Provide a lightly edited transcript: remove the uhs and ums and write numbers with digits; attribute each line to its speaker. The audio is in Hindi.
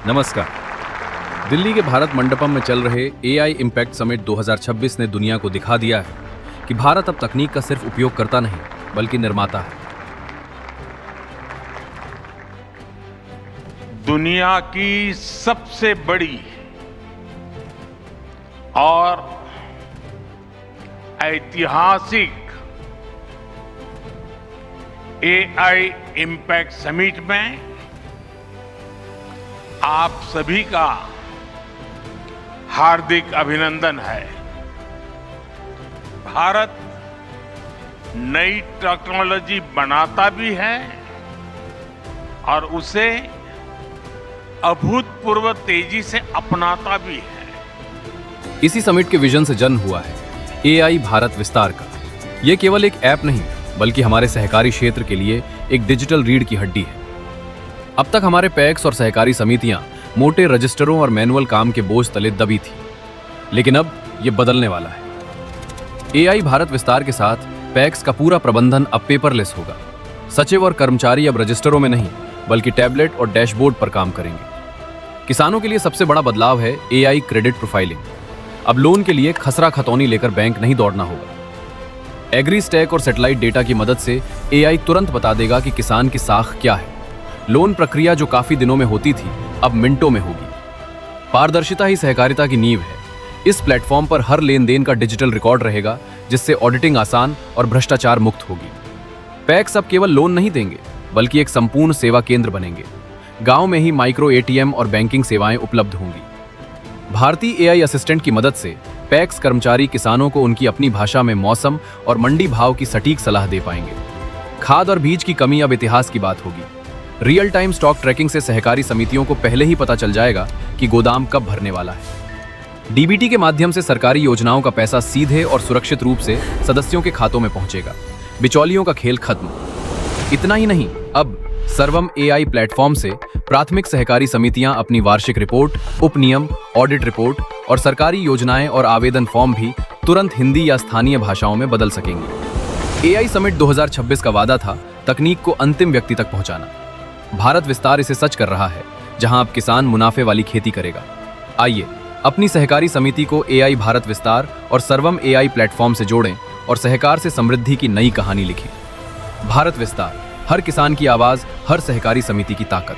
Speaker 1: नमस्कार। दिल्ली के भारत मंडपम में चल रहे एआई इम्पैक्ट समिट 2026 ने दुनिया को दिखा दिया है कि भारत अब तकनीक का सिर्फ उपयोग करता नहीं बल्कि निर्माता है।
Speaker 2: दुनिया की सबसे बड़ी और ऐतिहासिक एआई इम्पैक्ट समिट में आप सभी का हार्दिक अभिनंदन है। भारत नई टेक्नोलॉजी बनाता भी है और उसे अभूतपूर्व तेजी से अपनाता भी है।
Speaker 1: इसी समिट के विजन से जन्म हुआ है एआई भारत विस्तार का। यह केवल एक ऐप नहीं बल्कि हमारे सहकारी क्षेत्र के लिए एक डिजिटल रीढ़ की हड्डी है। अब तक हमारे पैक्स और सहकारी समितियां मोटे रजिस्टरों और मैनुअल काम के बोझ तले दबी थी, लेकिन अब यह बदलने वाला है। एआई भारत विस्तार के साथ पैक्स का पूरा प्रबंधन अब पेपरलेस होगा। सचिव और कर्मचारी अब रजिस्टरों में नहीं बल्कि टैबलेट और डैशबोर्ड पर काम करेंगे। किसानों के लिए सबसे बड़ा बदलाव है एआई क्रेडिट प्रोफाइलिंग। अब लोन के लिए खसरा खतौनी लेकर बैंक नहीं दौड़ना होगा। एग्री स्टैक और सैटेलाइट डेटा की मदद से एआई तुरंत बता देगा कि किसान की साख क्या है। लोन प्रक्रिया जो काफी दिनों में होती थी अब मिनटों में होगी। पारदर्शिता ही सहकारिता की नींव है। इस प्लेटफॉर्म पर हर लेन देन का डिजिटल रिकॉर्ड रहेगा, जिससे ऑडिटिंग आसान और भ्रष्टाचार मुक्त होगी। पैक्स अब केवल लोन नहीं देंगे बल्कि एक संपूर्ण सेवा केंद्र बनेंगे। गांव में ही माइक्रो एटीएम और बैंकिंग सेवाएं उपलब्ध होंगी। भारतीय एआई असिस्टेंट की मदद से पैक्स कर्मचारी किसानों को उनकी अपनी भाषा में मौसम और मंडी भाव की सटीक सलाह दे पाएंगे। खाद और बीज की कमी अब इतिहास की बात होगी। रियल टाइम स्टॉक ट्रैकिंग से सहकारी समितियों को पहले ही पता चल जाएगा कि गोदाम कब भरने वाला है। डीबीटी के माध्यम से सरकारी योजनाओं का पैसा सीधे और सुरक्षित रूप से सदस्यों के खातों में पहुंचेगा। बिचौलियों का खेल खत्म। इतना ही नहीं, अब सर्वम एआई प्लेटफॉर्म से प्राथमिक सहकारी समितियां अपनी वार्षिक रिपोर्ट, उपनियम, ऑडिट रिपोर्ट और सरकारी योजनाएं और आवेदन फॉर्म भी तुरंत हिंदी या स्थानीय भाषाओं में बदल सकेंगी। एआई समिट 2026 का वादा था तकनीक को अंतिम व्यक्ति तक पहुंचाना। भारत विस्तार इसे सच कर रहा है, जहां अब किसान मुनाफे वाली खेती करेगा। आइए अपनी सहकारी समिति को एआई भारत विस्तार और सर्वम एआई प्लेटफॉर्म से जोड़ें और सहकार से समृद्धि की नई कहानी लिखें। भारत विस्तार, हर किसान की आवाज, हर सहकारी समिति की ताकत।